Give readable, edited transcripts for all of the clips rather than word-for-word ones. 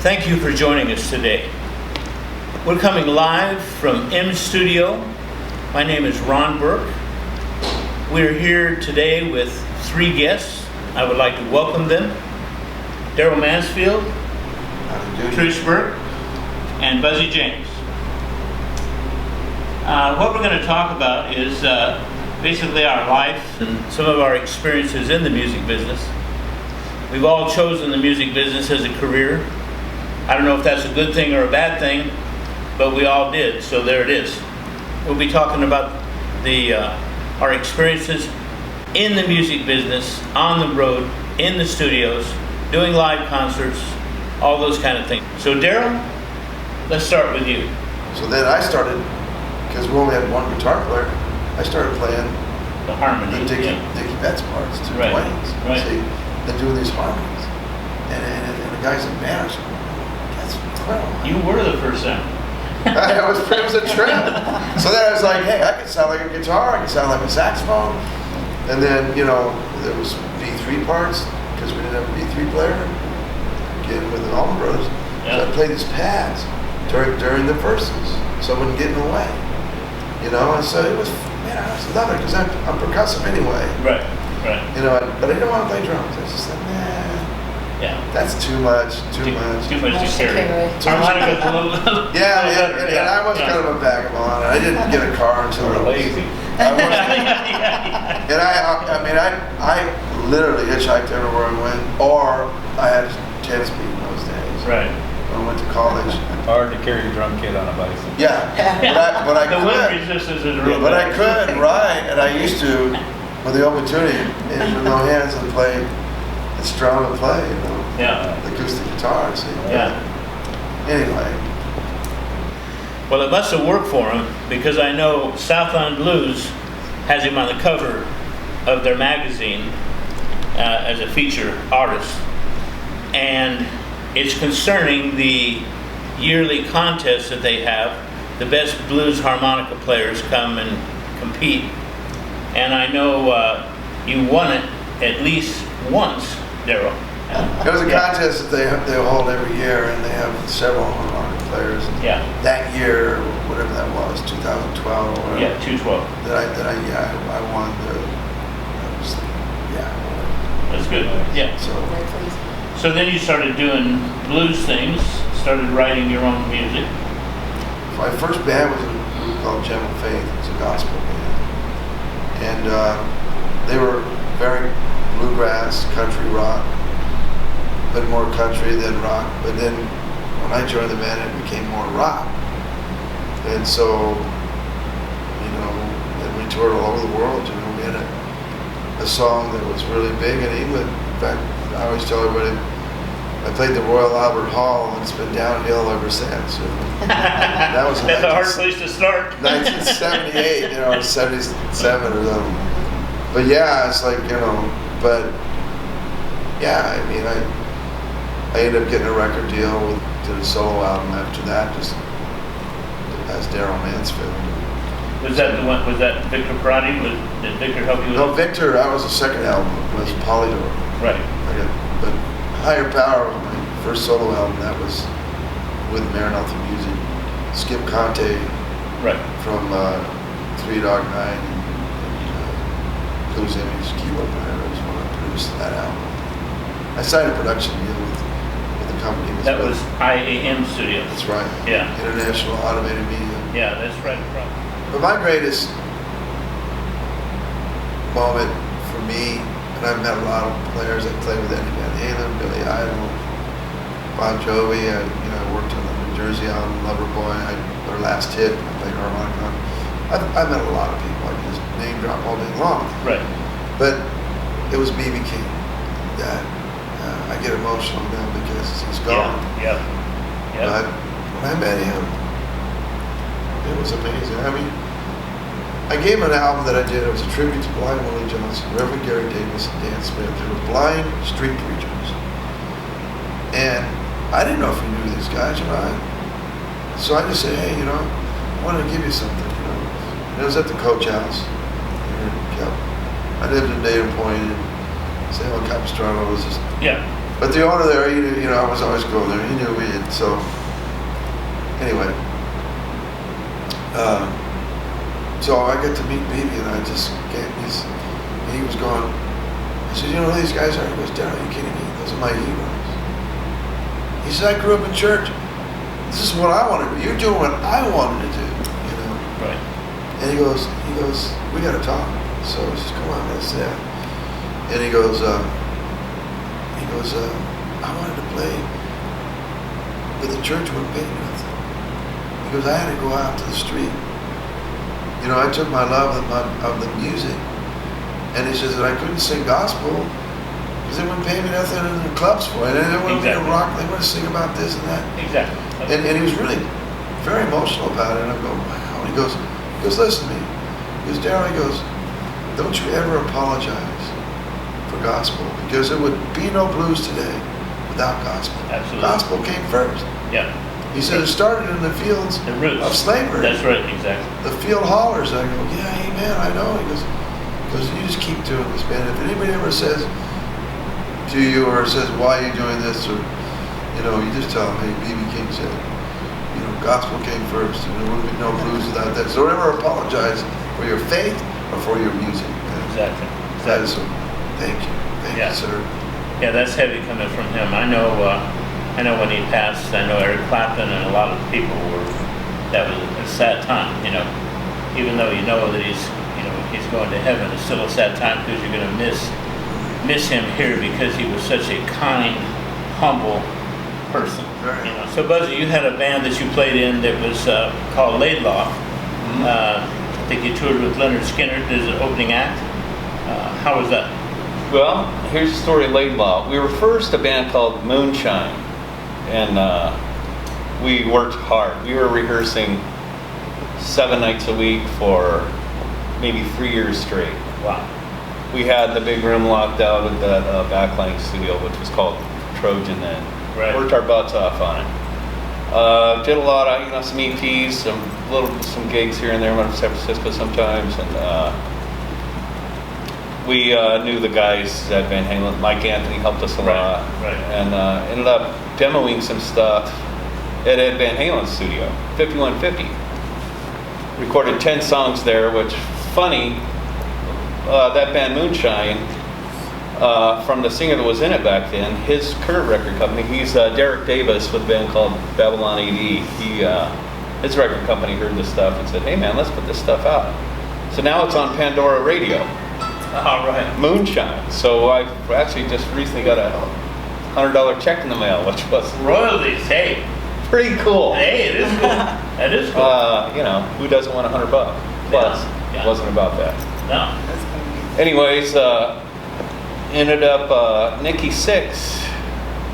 Thank you for joining us today. We're coming live from M Studio. My name is Ron Burke. We're here today with 3 guests. I would like to welcome them. Darrell Mansfield, Trish Burke, and Buzzy James. What we're going to talk about is basically our life and some of our experiences in the music business. We've all chosen the music business as a career. I don't know if that's a good thing or a bad thing, but we all did, so there it is. We'll be talking about our experiences in the music business, on the road, in the studios, doing live concerts, all those kind of things. So Darrell, let's start with you. So then I started, because we only had one guitar player, I started playing the harmony, Dickie Betts parts, to Dwayne's, see, and doing these harmonies. And the guy said, man, that's incredible. You were the first time. It was a trip. So then I was like, hey, I can sound like a guitar, I can sound like a saxophone. And then, you know, there was B3 parts, because we didn't have a B3 player, again with the Allman Brothers. So I played these pads during the verses, so I wouldn't get in the way. You know, and so it was, man, I was loving it, because I'm percussive anyway. Right. You know, but I didn't want to play drums. I was just like, nah. Yeah. That's too much to carry. Harmonica a little. And I was kind of a vagabond. I didn't get a car until I was lazy. And I literally hitchhiked everywhere I went, or I had 10-speed in those days. Right. When I went to college. Hard to carry a drum kit on a bicycle. Yeah. But I the could. wind resistance is real. But I could, right? And I used to, with the open tuning, and with no hands, and play. It's strong to play, you know. Yeah. The acoustic guitar, see. Yeah. Anyway. Well, it must have worked for him, because I know Southland Blues has him on the cover of their magazine as a feature artist. And it's concerning the yearly contest that they have. The best blues harmonica players come and compete. And I know you won it at least once, Darrell. It was a contest that they hold every year, and they have several harmonica players. And that year, whatever that was, 2012 or whatever. Yeah, 2012. I won the. That's good. Yeah. So then you started doing blues things, started writing your own music. My first band was a group called Gentle Faith. It's a gospel band, and they were very bluegrass, country rock, but more country than rock. But then when I joined the band, it became more rock. And so, you know, then we toured all over the world. You know, we had a song that was really big in England. In fact, I always tell everybody, I played the Royal Albert Hall, and it's been downhill ever since. You know. That was That's a hard place to start. 1978, you know, or 77 or something. But yeah, it's like, you know, but yeah, I mean, I ended up getting a record deal, did a solo album after that, just as Darrell Mansfield. Was that the one? Was that Victor Parati? Did Victor help you with? No, Victor. That was the second album. It was Polydor. Right. But Higher Power was my first solo album. That was with Maranatha Music, Skip Conte. Right. From Three Dog Night and Blues Image, keyboard player. I was one that produced that album. I signed a production deal with the company. That was IAM Studios. That's right. Yeah. International Automated Media. Yeah, that's right. But my greatest moment for me, and I've met a lot of players. I played with Eddie Van Halen, Billy Idol, Bon Jovi. I worked on the New Jersey album, Loverboy. Their last hit, I played harmonic on. I've met a lot of people. I can just name drop all day long. Right. But it was B.B. King that I get emotional now because he's gone. Yeah. But when I met him, it was amazing. I mean, I gave him an album that I did. It was a tribute to Blind Willie Johnson, Reverend Gary Davis, and Dan Smith. They were blind street preachers. And I didn't know if he knew these guys or not. So I just said, hey, you know, I want to give you something, you know. And it was at the Coach House here in Cal. I lived in Dayton Point, and San Juan Capistrano was just But the owner there, he knew, you know, I was always going there. He knew me, and so anyway, so I get to meet Beebe, and I just gave these. And he was going. I said, you know who these guys are? He goes, Darrell, are you kidding me? Those are my heroes. He said, I grew up in church. This is what I want to do. You're doing what I wanted to do, you know. Right. And he goes, we got to talk. So I said, come on, let's sit. And he goes, I wanted to play, but the church wouldn't pay me nothing. He goes, I had to go out to the street. You know, I took my love of the music, and he says that I couldn't sing gospel because they wouldn't pay me nothing in the clubs for it. And they wouldn't rock. They wouldn't sing about this and that. Exactly. And he was really very emotional about it. And I'm going, wow. And he goes, listen to me. He goes, Darrell, he goes, don't you ever apologize for gospel, because there would be no blues today without gospel. Absolutely. Gospel came first. Yeah. He said it started in the fields of slavery. That's right, exactly. The field haulers. I go, yeah, amen, I know. He goes, you just keep doing this, man. If anybody ever says to you or says, why are you doing this? Or, you know, you just tell them, hey, B.B. King said, you know, gospel came first. And there wouldn't be no blues without that. So don't ever apologize for your faith or for your music. Exactly. That is, thank you. Thank you, sir. Yeah, that's heavy coming from him. I know when he passed, I know Eric Clapton and a lot of people that was a sad time, you know. Even though you know that he's going to heaven, it's still a sad time because you're going to miss him here because he was such a kind, humble person. Right. You know. So Buzzy, you had a band that you played in that was called Laidlaw. Mm-hmm. I think you toured with Leonard Skinner as an opening act. How was that? Well, here's the story of Laidlaw. We were first a band called Moonshine, and we worked hard. We were rehearsing 7 nights a week for maybe 3 years straight. Wow. We had the big room locked out at that backlighting studio, which was called Trojan then. Right. Worked our butts off on it. Did a lot of, some EPs, some gigs here and there. Went to San Francisco sometimes, and we knew the guys at Van Halen. Mike Anthony helped us a lot, Right. and ended up demoing some stuff at Ed Van Halen's studio, 5150. Recorded 10 songs there, which, funny, that band Moonshine, from the singer that was in it back then, his current record company, he's Derek Davis with a band called Babylon AD. His record company heard this stuff and said, hey man, let's put this stuff out. So now it's on Pandora Radio. All right. Moonshine. So I actually just recently got a $100 check in the mail, which was Royalties, hey. pretty cool. Hey, it is cool. That is cool. Who doesn't want $100? Plus, Yeah. it wasn't about that. No. Anyways, ended up, Nikki Sixx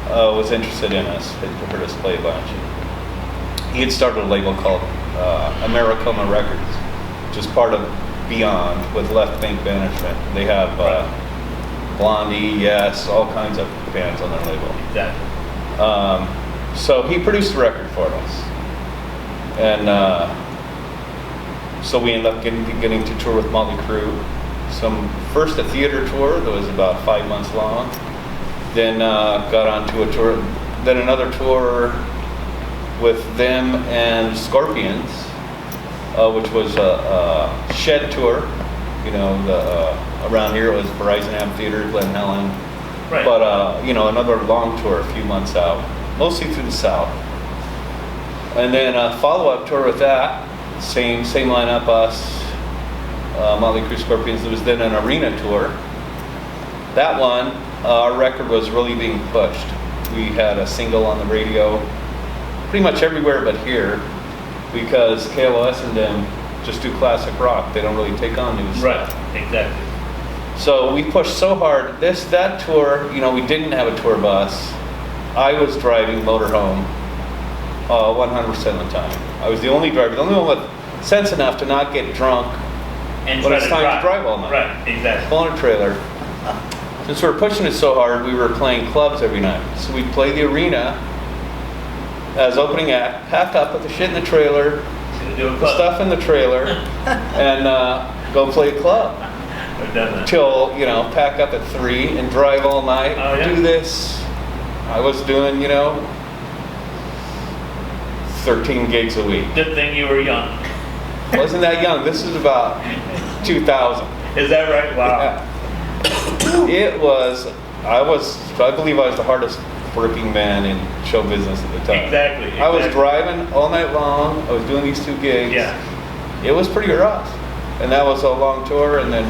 was interested in us, had heard us play a bunch. He had started a label called Americoma Records, which is part of Beyond with Left Bank Management. They have Blondie, Yes, all kinds of bands on their label. Exactly. So he produced a record for us. And so we ended up getting to tour with Motley Crue. First a theater tour that was about 5 months long. Then got onto a tour, then another tour with them and Scorpions, which was a Shed tour. You know, around here it was Verizon Amphitheater, Glen Helen. Right. But another long tour a few months out, mostly through the South. And then a follow-up tour with that, same lineup, us, Motley Crue, Scorpions. There was then an arena tour. That one, our record was really being pushed. We had a single on the radio, pretty much everywhere but here, because KLOS and them just do classic rock. They don't really take on new stuff. Right, exactly. So we pushed so hard. That tour, we didn't have a tour bus. I was driving motorhome 100% of the time. I was the only driver, the only one with sense enough to not get drunk And when try it's time to drive all night. Right, exactly. Pulling a trailer. Since we were pushing it so hard, we were playing clubs every night. So we'd play the arena as opening act, pack up with the shit in the trailer, Do a the club. stuff in the trailer, and go play a club. I've done that. Till, pack up at 3 and drive all night, Oh, yeah. do this, I was doing, 13 gigs a week. Good thing you were young. Wasn't that young. This is about 2000. Is that right? Wow. Yeah. It was, I believe I was the hardest working man in show business at the time. Exactly. I was driving all night long. I was doing these 2 gigs. Yeah. It was pretty rough. And that was a long tour. And then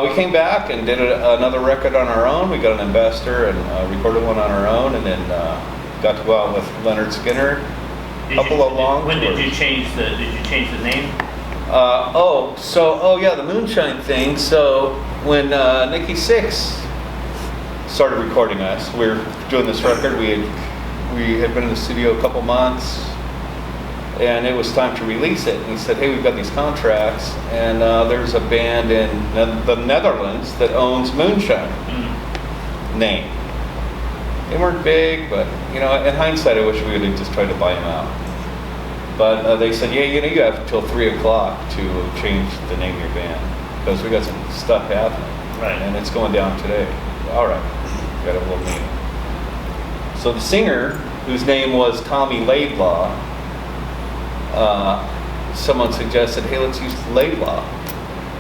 we came back and did another record on our own. We got an investor and recorded one on our own, and then got to go out with Leonard Skinner. When did you change the name? The Moonshine thing. So when Nikki Sixx started recording us, we were doing this record. We had been in the studio a couple months, and it was time to release it. And he said, "Hey, we've got these contracts, and there's a band in the Netherlands that owns Moonshine." Name. They weren't big, but in hindsight, I wish we would have just tried to buy them out. But they said, "Yeah, you have until 3 o'clock to change the name of your band because we got some stuff happening, right? And it's going down today." All right, got a little meeting. So the singer, whose name was Tommy Laidlaw, someone suggested, "Hey, let's use Laidlaw."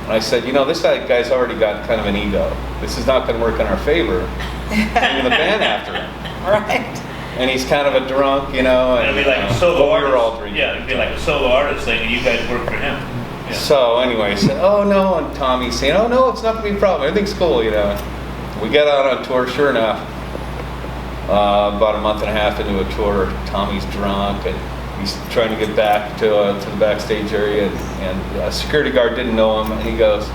And I said, this guy's already got kind of an ego. This is not going to work in our favor. Naming the band after him. Right. And he's kind of a drunk, It'd be like a solo artist. We were all drinking. Yeah, it'd be like a solo artist thing, and you guys work for him. Yeah. So anyway, I said, "Oh no," and Tommy's saying, "Oh no, it's not gonna be a problem. Everything's cool." We get out on tour. Sure enough, about a month and a half into a tour, Tommy's drunk and he's trying to get back to the backstage area, and a security guard didn't know him, and he goes,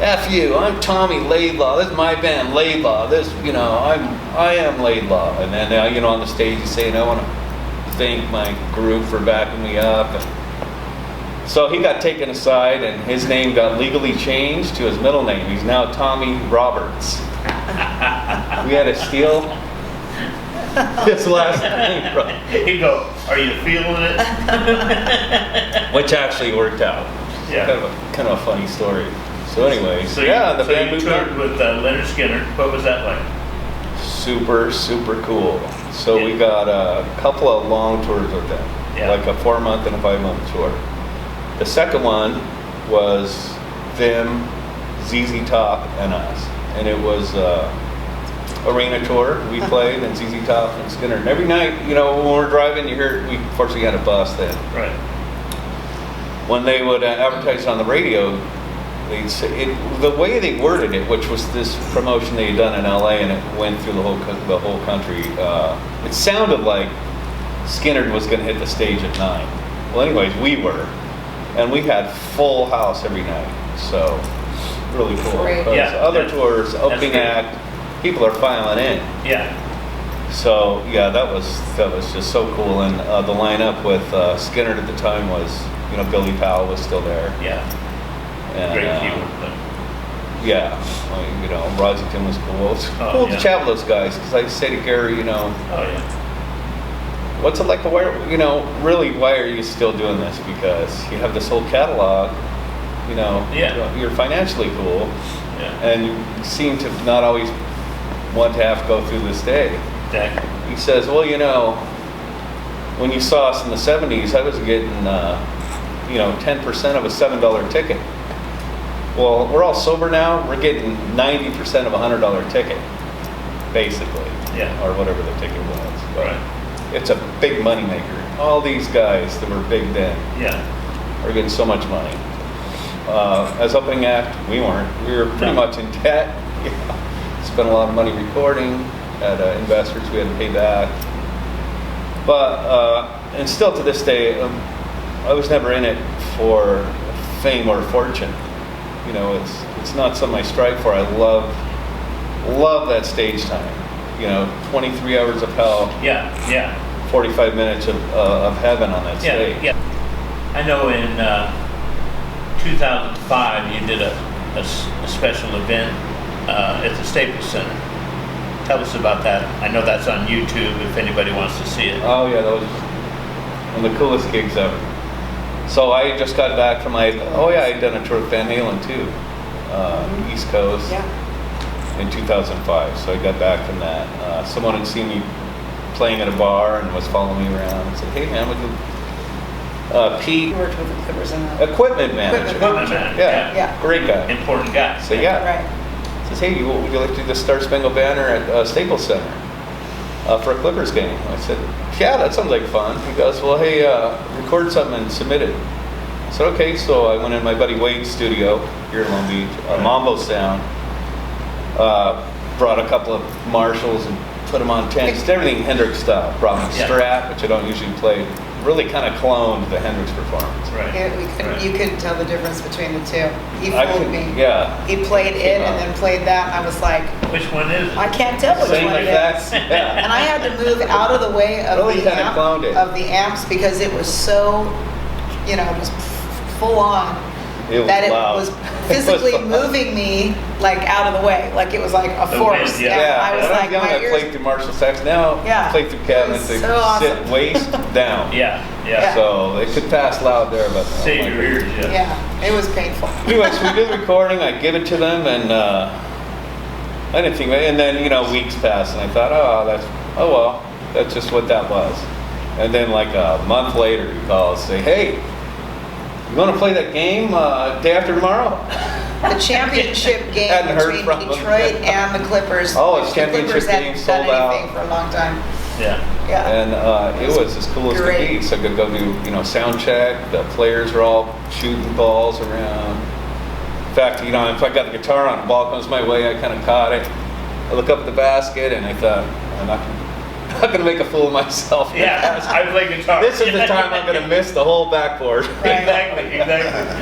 "F you, I'm Tommy Laidlaw. This is my band, Laidlaw. I am Laidlaw." And then on the stage he's saying, "I want to thank my group for backing me up." And so he got taken aside, and his name got legally changed to his middle name. He's now Tommy Roberts. We had to steal his last name from him. He'd go, "Are you feeling it?" Which actually worked out. Yeah. Kind of a funny story. So anyway, the band moved toured on. with Leonard Skinner. What was that like? Super, super cool. So we got a couple of long tours with them, like a 4-month and a 5-month tour. The second one was them, ZZ Top, and us, and it was arena tour. We played, and ZZ Top and Skinner. And every night, when we're driving, you hear. We fortunately had a bus then. Right. When they would advertise on the radio, they'd say the way they worded it, which was this promotion they had done in LA, and it went through the whole country. It sounded like Skinner was going to hit the stage at 9. Well, anyways, we were, and we had full house every night. So really cool. Great. Other tours, opening act, people are filing in. Yeah. So that was just so cool, and the lineup with Skinner at the time was, Billy Powell was still there. Yeah. And, great keyboard player. Yeah, Rossington was cool. It's cool to chat with those guys, because I say to Gary, Oh yeah. What's it like to wear? Really, why are you still doing this? Because you have this whole catalog. You're financially cool, and you seem to not always want to have to go through this day. Exactly. He says, "Well, when you saw us in the '70s, I was getting 10% of a $7 ticket. Well, we're all sober now. We're getting 90% of a $100 ticket, basically, or whatever the ticket was. But right. It's a big moneymaker. All these guys that were big then, are getting so much money. As opening act, we weren't. We were pretty much in debt. Spent a lot of money recording. Had investors we had to pay back. But and still to this day, I was never in it for fame or fortune. It's not something I strive for. I love that stage time. 23 hours of hell. 45 minutes of heaven on that stage. Yeah. I know in 2005 you did a special event at the Staples Center. Tell us about that. I know that's on YouTube if anybody wants to see it. Oh yeah, that was one of the coolest gigs ever. So I just got back from I'd done a tour with Van Halen too, East Coast. Yeah. in 2005. So I got back from that. Someone had seen me playing at a bar and was following me around and said, "Hey man, Pete, You worked with the Clippers in the equipment manager." Equipment manager. Yeah. Great guy. Important guy. So yeah, right. says, "Hey, would you like to do the Star Spangled Banner at Staples Center for a Clippers game?" I said, "Yeah, that sounds like fun." He goes, "Well, hey, record something and submit it." I said, "Okay." So I went in my buddy Wade's studio here in Long Beach, Mambo Sound. Brought a couple of Marshalls and put them on 10s. Just everything Hendrix style. Brought my Strat, which I don't usually play. Really kind of cloned the Hendrix performance. Right. You couldn't tell the difference between the two. He I fooled could- me. Yeah. He played it and then played that, and I was like, Which one is it? I can't tell which Same one like it that. is. Yeah. And I had to move out of the way of Really the kinda cloned it. amps because it was so, just full on. It was That loud. it was physically It was moving me like out of the way, like it was like a The force. wind, yeah. Yeah, I was when I like, young, my I ears. played through Marshall sax. Now Yeah. I play through It cabinets. was They so awesome. sit waist down. Yeah. So they could pass loud there, but Save your ears. Yeah. Yeah, it was painful. Anyway, so we did the recording. I give it to them, and I didn't think. And then weeks passed, and I thought, oh well, that's just what that was. And then like a month later, he calls, say, "Hey, you want to play that game day after tomorrow?" The championship game Hadn't heard between from them. Detroit and the Clippers. Oh, it's The championship Clippers hadn't game, done sold out. anything for a long time. Yeah. Yeah. And it was as cool as could Great. be. So I could go do, sound check. The players were all shooting balls around. In fact, if I got the guitar on, the ball comes my way, I kind of caught it. I look up at the basket, and I thought, I'm not going to make a fool of myself. Yeah. I play guitar. This is the time I'm going to miss the whole backboard. Right. Exactly.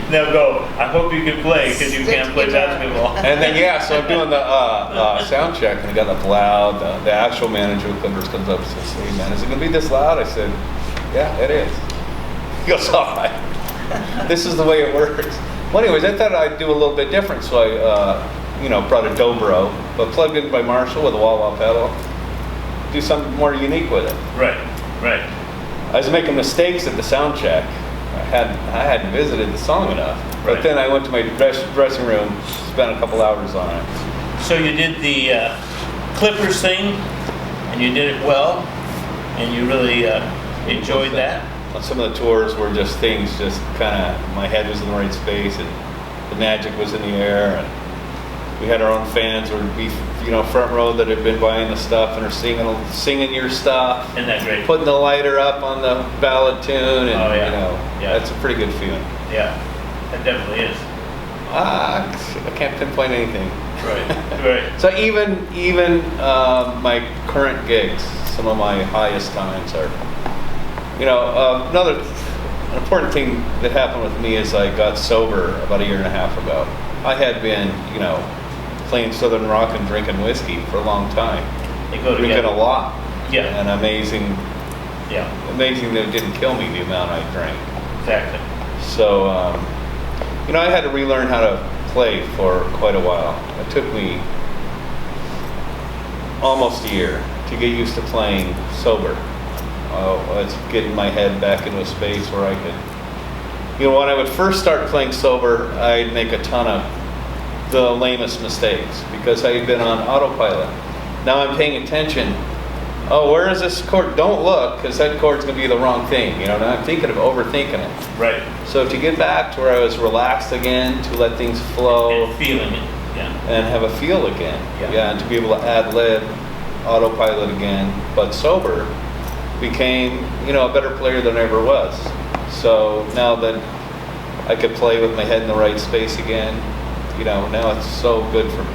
They'll go, "I hope you can play because you can't play basketball." And then so I'm doing the sound check, and I got up loud. The actual manager of Clippers comes up and says, "Hey man, is it going to be this loud?" I said, "Yeah, it is." He goes, "All right, this is the way it works." Well, anyways, I thought I'd do a little bit different, so I brought a dobro, but plugged into my Marshall with a wah-wah pedal. Do something more unique with it. Right. I was making mistakes at the sound check. I hadn't visited the song enough. But Right. then I went to my dressing room, spent a couple hours on it. So you did the Clippers thing, and you did it well, and you really enjoyed that. On some of the tours were just things, just kind of, my head was in the right space, and the magic was in the air, and we had our own fans, or we, front row that had been buying the stuff and are singing your stuff. Isn't that great? Putting the lighter up on the ballad tune, and Oh, yeah. Yeah. that's a pretty good feeling. Yeah, that definitely is. I can't pinpoint anything. Right. So even my current gigs, some of my highest times are, another important thing that happened with me is I got sober about a year and a half ago. I had been, playing Southern rock and drinking whiskey for a long time. They go Drinking together. a lot. Yeah. And amazing that it didn't kill me, the amount I drank. Exactly. So, I had to relearn how to play for quite a while. It took me almost a year to get used to playing sober. It's getting my head back into a space where I could, when I would first start playing sober, I'd make a ton of the lamest mistakes because I had been on autopilot. Now I'm paying attention. Oh, where is this chord? Don't look, because that chord's going to be the wrong thing. Now I'm thinking of overthinking it. Right. So to get back to where I was relaxed again, to let things flow And feeling it. Yeah. and have a feel again. Yeah. And to be able to ad lib, autopilot again, but sober, became, a better player than I ever was. So now that I could play with my head in the right space again, now it's so good for me.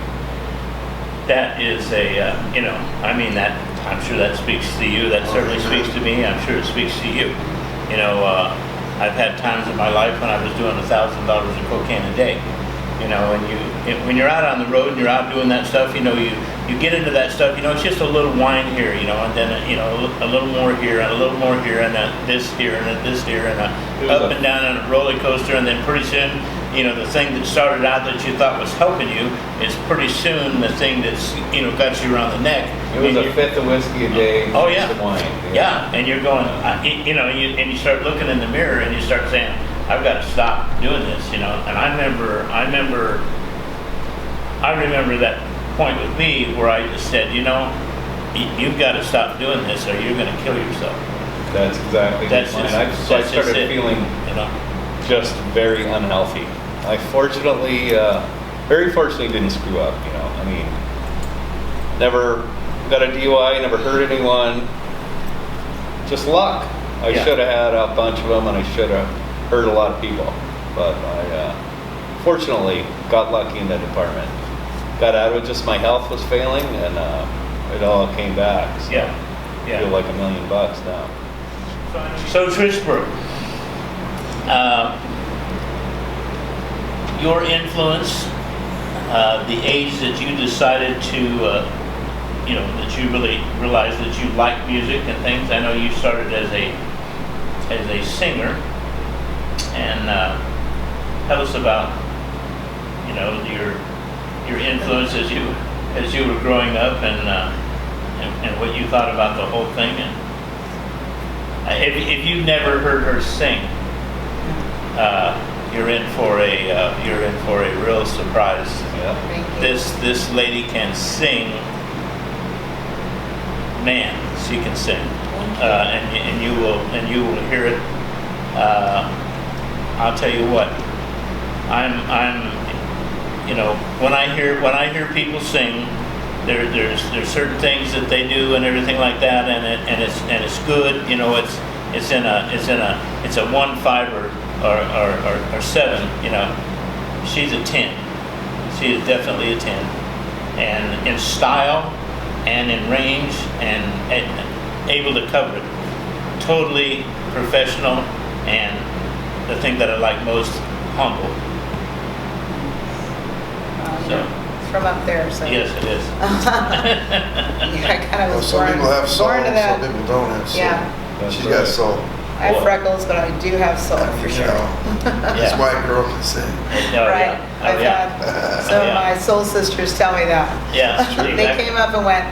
That is that, I'm sure that speaks to you. That certainly speaks to me. I'm sure it speaks to you. I've had times in my life when I was doing $1,000 of cocaine a day. And when you're out on the road and you're out doing that stuff, you get into that stuff, it's just a little wine here, and then, a little more here, and a little more here, and this here, and this here, and up and down on a roller coaster, and then pretty soon, the thing that started out that you thought was helping you is pretty soon the thing that's, got you around the neck. It was a fifth of whiskey a day. Oh, yeah. Of wine. Yeah, and you're going, and you start looking in the mirror and you start saying, I've got to stop doing this, And I remember that point with me where I just said, you've got to stop doing this or you're going to kill yourself. That's exactly That's mine. just- So I that's just started it, feeling you know. just very unhealthy. I fortunately, very fortunately didn't screw up, I mean, never got a DUI, never hurt anyone. Just luck. I Yeah. should have had a bunch of them and I should have hurt a lot of people. But I fortunately got lucky in that department. Got out of it, just my health was failing and it all came back. So Yeah, I feel yeah. like $1 million now. So Trish Burke, your influence, the age that you decided to, that you really realized that you liked music and things. I know you started as a singer, and tell us about, your influence as you were growing up, and what you thought about the whole thing. And if you've never heard her sing, you're in for a real surprise. Yeah. Thank you. This lady can sing. Man, she can sing, and you will hear it. I'll tell you what. When I hear people sing, there's certain things that they do and everything like that, and it's good. It's a 1, 5, or 7. She's a 10. She is definitely a 10, and in style, and in range, and able to cover it. Totally professional, and the thing that I like most, humble. So. From up there, so. Yes, it is. Yeah, I kind of Well, was some born, people have soul, born to some that. people don't have soul. Yeah, That's She's got right. soul. I have Boy. freckles, but I do have soul I mean, for you sure. know, this Yeah. white girl can sing. Oh, Right, yeah. Oh, I've yeah. had some of Yeah. my soul sisters tell me that. Yeah, exactly. They came up and went,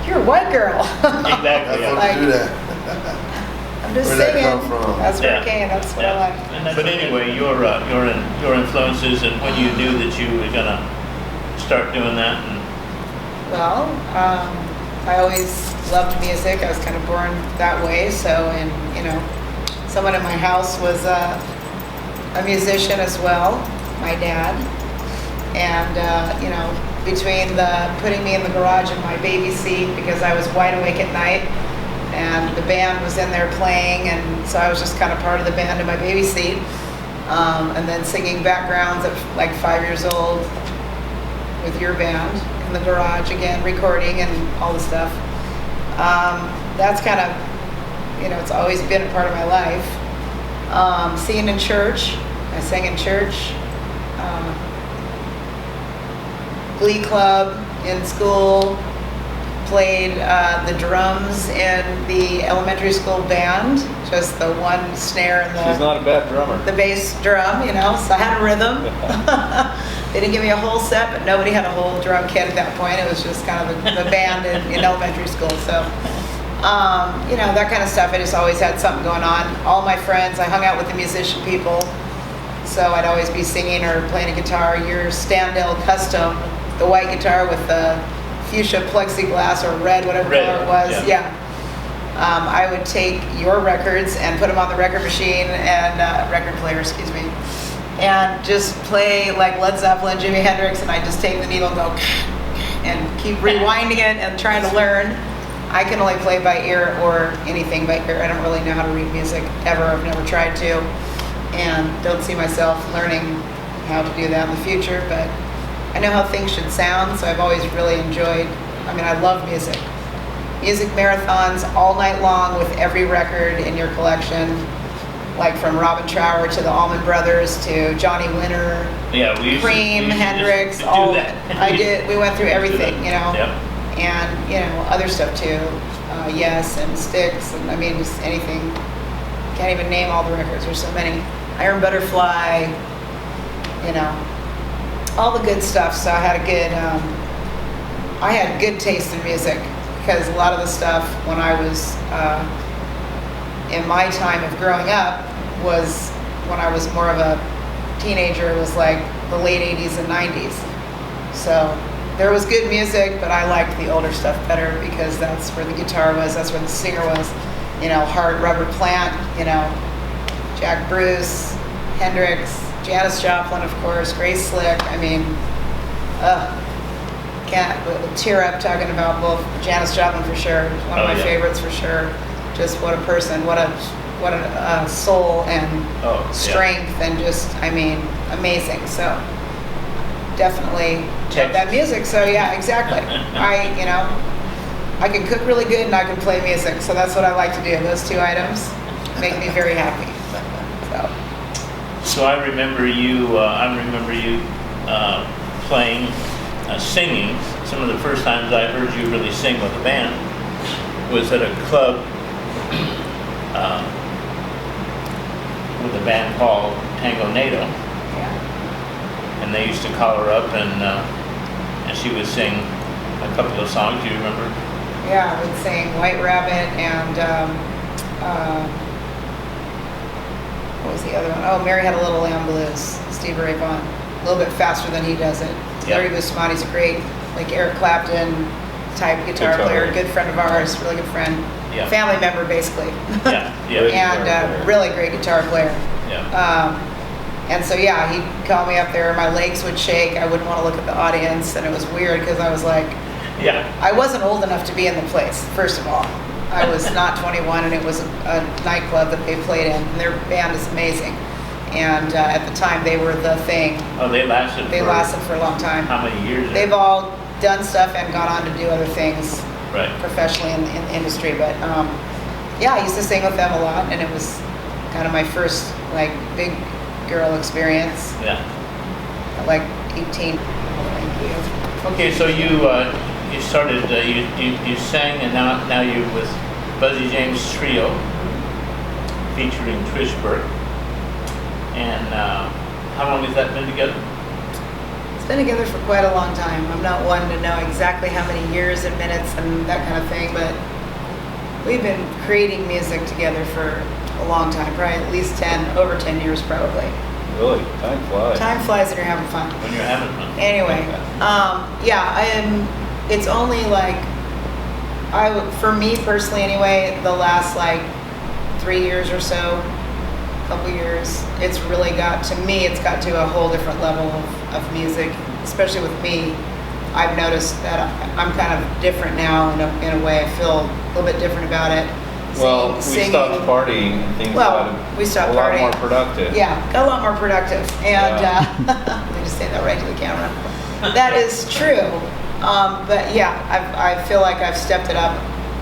"You're a white girl." Exactly. That's Yeah. what Like- to do that. I'm just Where'd that singing. come from? That's where Yeah. it came. That's what I like. But anyway, your influences, and when you knew that you were gonna start doing that, and Well, I always loved music. I was kind of born that way. So, and someone in my house was a musician as well, my dad. And between the putting me in the garage in my baby seat because I was wide awake at night, and the band was in there playing, and so I was just kind of part of the band in my baby seat, and then singing backgrounds at like 5 years old with your band in the garage again, recording and all the stuff. That's kind of, it's always been a part of my life. Singing in church, I sang in church. Glee club in school, played the drums in the elementary school band, just the one snare and She's not a bad drummer. the bass drum, so I had a rhythm. They didn't give me a whole set, but nobody had a whole drum kit at that point. It was just kind of the band in elementary school. So, that kind of stuff. I just always had something going on. All my friends, I hung out with the musician people. So I'd always be singing or playing a guitar. Your Standell Custom, the white guitar with the fuchsia plexiglass or red, whatever Red, color it was. yeah. I would take your records and put them on the record machine and record player, excuse me, and just play like Led Zeppelin, Jimi Hendrix, and I just take the needle and go and keep rewinding it and trying to learn. I can only play by ear or anything by ear. I don't really know how to read music ever. I've never tried to, and don't see myself learning how to do that in the future, but I know how things should sound, so I've always really enjoyed, I love music. Music marathons all night long with every record in your collection, like from Robin Trower to the Allman Brothers to Johnny Winter, yeah, we used Cream, to Hendrix, do all that. I did. We went through everything, Yep. and other stuff too. Yes, and Styx, and just anything. Can't even name all the records. There's so many. Iron Butterfly, all the good stuff. So I had good taste in music because a lot of the stuff when I was in my time of growing up was when I was more of a teenager. It was like the late 80s and 90s. So there was good music, but I liked the older stuff better because that's where the guitar was, that's where the singer was. You know, Hard Rubber Plant, you know, Jack Bruce, Hendrix, Janis Joplin, of course, Grace Slick. I mean, can't tear up talking about both. Janis Joplin for sure, one of my favorites for sure. Just what a person, what a soul and strength, and just, I mean, amazing. So definitely love that music. So yeah, exactly. I can cook really good and I can play music. So that's what I like to do. Those two items make me very happy. So I remember you. Playing, singing. Some of the first times I heard you really sing with a band was at a club with a band called Tango Nato. Yeah. And they used to call her up, and she would sing a couple of songs. Do you remember? Yeah, I would sing White Rabbit and what was the other one? Oh, Mary Had a Little Lamb Blues, Stevie Ray Vaughan. A little bit faster than he does it. Yeah. Larry Bustamante a great, like Eric Clapton type guitar player, good friend of ours, really good friend. Yeah. Family member, basically. Yeah, yeah. And really great guitar player. Yeah. And so, yeah, he'd call me up there, my legs would shake, I wouldn't want to look at the audience, and it was weird because I was like, I wasn't old enough to be in the place, first of all. I was not 21, and it was a nightclub that they played in, and their band is amazing. And at the time, they were the thing. Oh, they lasted for a long time. How many years? They've all done stuff and gone on to do other things right. professionally in the industry. But yeah, I used to sing with them a lot, and it was kind of my first like big girl experience. Yeah. At like 18. Thank you. Okay, so you started you sang, and now you're with Buzzy James Trio, featuring Trish Burke. And how long has that been together? It's been together for quite a long time. I'm not one to know exactly how many years and minutes and that kind of thing, but we've been creating music together for a long time, probably at least over 10 years probably. Really? Time flies. Time flies when you're having fun. When you're having fun. Anyway, it's only like, for me personally anyway, the last like 3 years or so, couple years, it's really got to a whole different level of music, especially with me. I've noticed that I'm kind of different now in a way. I feel a little bit different about it. Well, we Singing. stopped partying and things We stopped a lot partying. more productive. Yeah, got a lot more productive. And let me just say that right to the camera. That is true. But yeah, I feel like I've stepped it up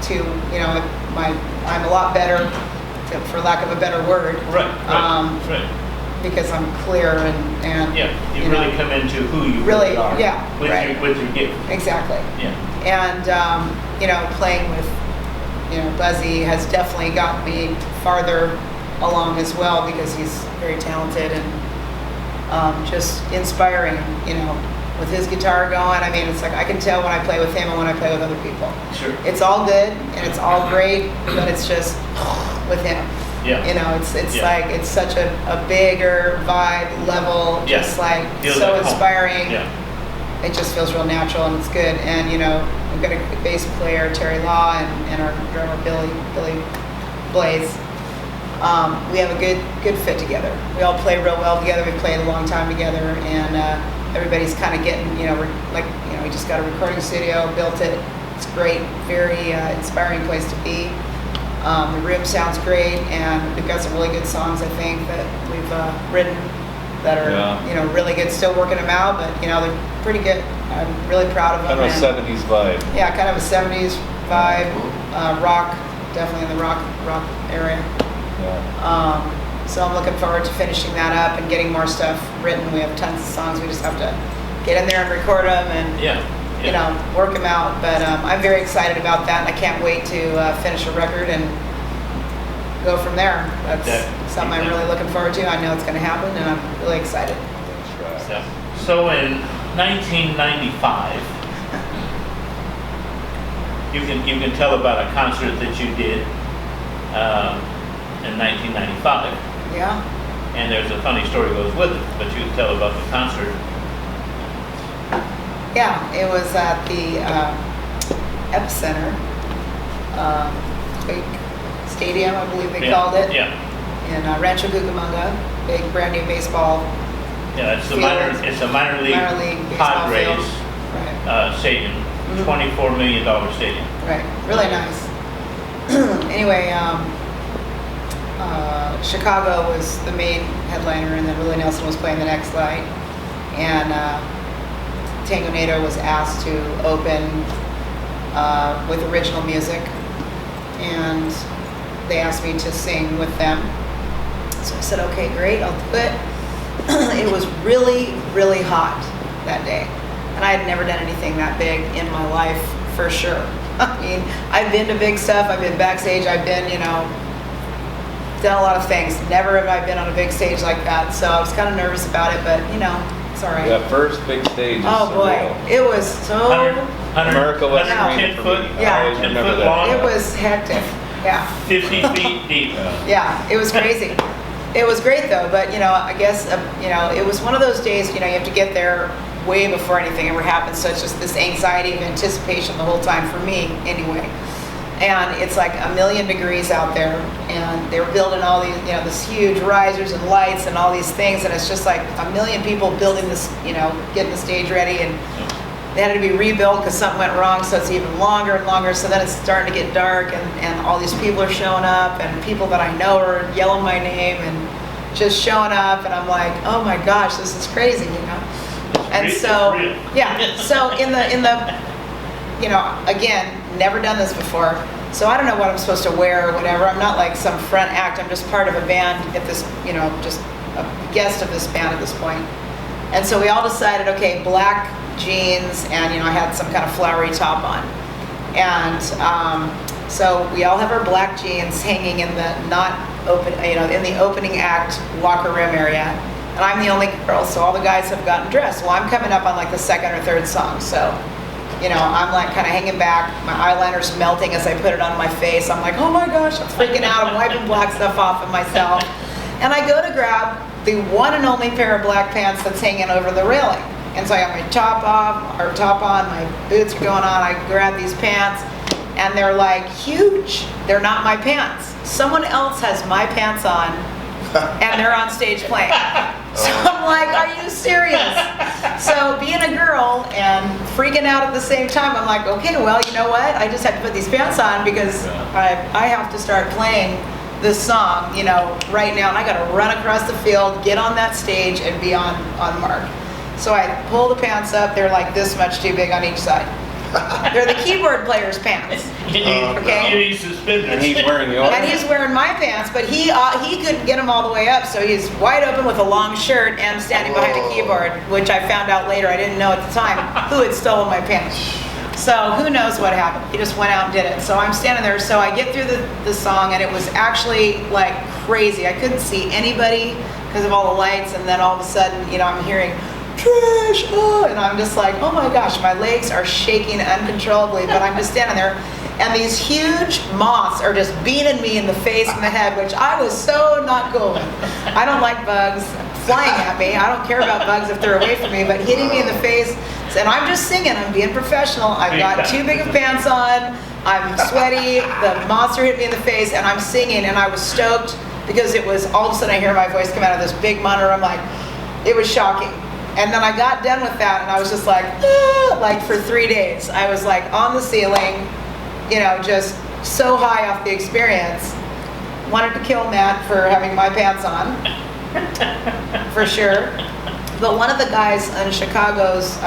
to, I'm a lot better, for lack of a better word. Right. Because I'm clear and yeah, you really come into who you really are. Yeah, with your gift. Exactly. Yeah. And playing with Buzzy has definitely got me farther along as well because he's very talented and just inspiring. With his guitar going, I mean, it's like I can tell when I play with him and when I play with other people. Sure. It's all good and it's all great, but it's just with him. Yeah. It's like it's such a bigger vibe level, just like feels so like inspiring. Home. Yeah. It just feels real natural and it's good. And we've got a bass player, Terry Law, and our drummer Billy Blaze. We have a good fit together. We all play real well together. We played a long time together, and everybody's kind of getting, we just got a recording studio, built it. It's great, very inspiring place to be. The room sounds great, and we've got some really good songs, I think, that we've written that are, really good. Still working them out, but, they're pretty good. I'm really proud of them. Kind of a 70s vibe. Yeah, kind of a 70s vibe, rock, definitely in the rock area. Yeah. So I'm looking forward to finishing that up and getting more stuff written. We have tons of songs. We just have to get in there and record them and work them out. But I'm very excited about that, and I can't wait to finish a record and go from there. That's something I'm really looking forward to. I know it's going to happen, and I'm really excited. That's right. So in 1995, you can tell about a concert that you did in 1995. Yeah. And there's a funny story goes with it, but you can tell about the concert. Yeah, it was at the Epicenter, Quake Stadium, I believe they called it. Yeah, In Rancho Cucamonga, big brand new baseball yeah, it's field. it's a minor league baseball Padres field. Right. stadium, $24 million stadium. Right, really nice. Anyway, Chicago was the main headliner, and then Willie Nelson was playing the next night. And Tango Nado was asked to open with original music, and they asked me to sing with them. So I said, okay, great, I'll do it. It was really, really hot that day. And I had never done anything that big in my life, for sure. I mean, I've been to big stuff, I've been backstage, I've been, done a lot of things. Never have I been on a big stage like that. So I was kind of nervous about it, but it's all right. That first big stage is Oh boy, surreal. it was so, America West Arena 110 for foot, me. Yeah. I always 10 remember foot that. long. it was hectic. Yeah. 50 feet deep. Yeah, it was crazy. It was great though, but I guess it was one of those days. You have to get there way before anything ever happens. So it's just this anxiety of anticipation the whole time for me, anyway. And it's like 1,000,000 degrees out there, and they were building all these, this huge risers and lights and all these things, and it's just like 1,000,000 people building this, getting the stage ready, and they had to be rebuilt because something went wrong, so it's even longer and longer. So then it's starting to get dark, and all these people are showing up, and people that I know are yelling my name and just showing up, and I'm like, oh my gosh, this is crazy, And so, yeah, so in the again, never done this before, so I don't know what I'm supposed to wear or whatever. I'm not like some front act. I'm just part of a band at this, just a guest of this band at this point. And so we all decided, okay, black jeans, and I had some kind of flowery top on, and so we all have our black jeans hanging in the not open, in the opening act locker room area, and I'm the only girl, so all the guys have gotten dressed. Well, I'm coming up on like the second or third song, so I'm like kind of hanging back. My eyeliner's melting as I put it on my face. I'm like, oh my gosh, I'm freaking out. I'm wiping black stuff off of myself, and I go to grab the one and only pair of black pants that's hanging over the railing. And so I got my top on, my boots are going on, I grab these pants, and they're like huge. They're not my pants. Someone else has my pants on, and they're on stage playing. So I'm like, are you serious? So being a girl and freaking out at the same time, I'm like, okay, well, you know what? I just have to put these pants on because I have to start playing this song, right now. And I got to run across the field, get on that stage, and be on mark. So I pull the pants up. They're like this much too big on each side. They're the keyboard player's pants. Okay. You need suspenders. And he's wearing yours. And he's wearing my pants, but he couldn't get them all the way up, so he's wide open with a long shirt and standing behind a keyboard, which I found out later, I didn't know at the time, who had stolen my pants. So who knows what happened. He just went out and did it. So I'm standing there, so I get through the song, and it was actually like crazy. I couldn't see anybody because of all the lights, and then all of a sudden, I'm hearing, Trish, oh, and I'm just like, oh my gosh, my legs are shaking uncontrollably, but I'm just standing there, and these huge moths are just beating me in the face and the head, which I was so not cool with. I don't like bugs flying at me. I don't care about bugs if they're away from me, but hitting me in the face, and I'm just singing, I'm being professional, I've got too big of pants on, I'm sweaty, the moths are hitting me in the face, and I'm singing, and I was stoked, because it was, all of a sudden I hear my voice come out of this big monitor, I'm like, it was shocking. And then I got done with that, and I was just like, like for 3 days. I was like on the ceiling, just so high off the experience. Wanted to kill Matt for having my pants on, for sure. But one of the guys in Chicago's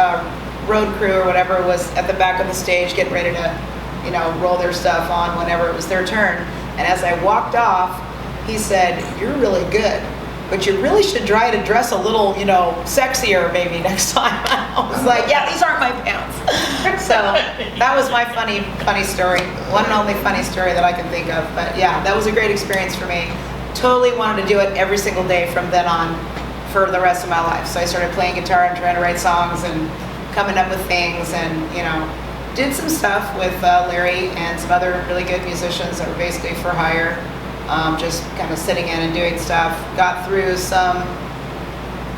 road crew or whatever was at the back of the stage getting ready to, roll their stuff on whenever it was their turn. And as I walked off, he said, "You're really good, but you really should try to dress a little, sexier maybe next time." I was like, yeah, these aren't my pants. So that was my funny story. One and only funny story that I can think of. But yeah, that was a great experience for me. Totally wanted to do it every single day from then on for the rest of my life. So I started playing guitar and trying to write songs and coming up with things, and, did some stuff with Larry and some other really good musicians that were basically for hire. Just kind of sitting in and doing stuff. Got through some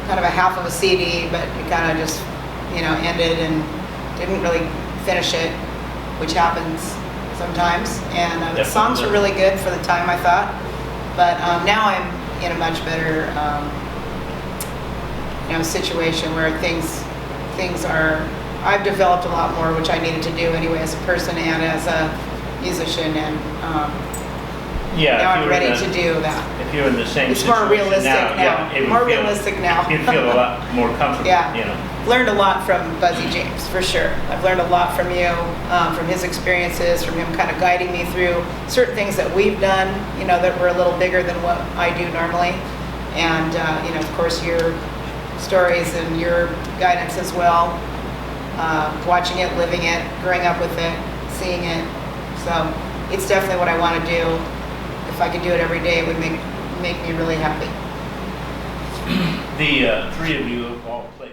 kind of a half of a CD, but it kind of just, ended and didn't really finish it, which happens sometimes. And the songs were really good for the time, I thought. But now I'm in a much better situation where things are. I've developed a lot more, which I needed to do anyway as a person and as a musician, and now I'm ready to do that. If you're in the same It's situation more realistic now. yeah, it would More feel- realistic now. You'd feel a lot more comfortable, Yeah. Learned a lot from Buzzy James, for sure. I've learned a lot from you, from his experiences, from him kind of guiding me through certain things that we've done, that were a little bigger than what I do normally. And, of course, your stories and your guidance as well. Watching it, living it, growing up with it, seeing it. So it's definitely what I want to do. If I could do it every day, it would make me really happy. The three of you have all played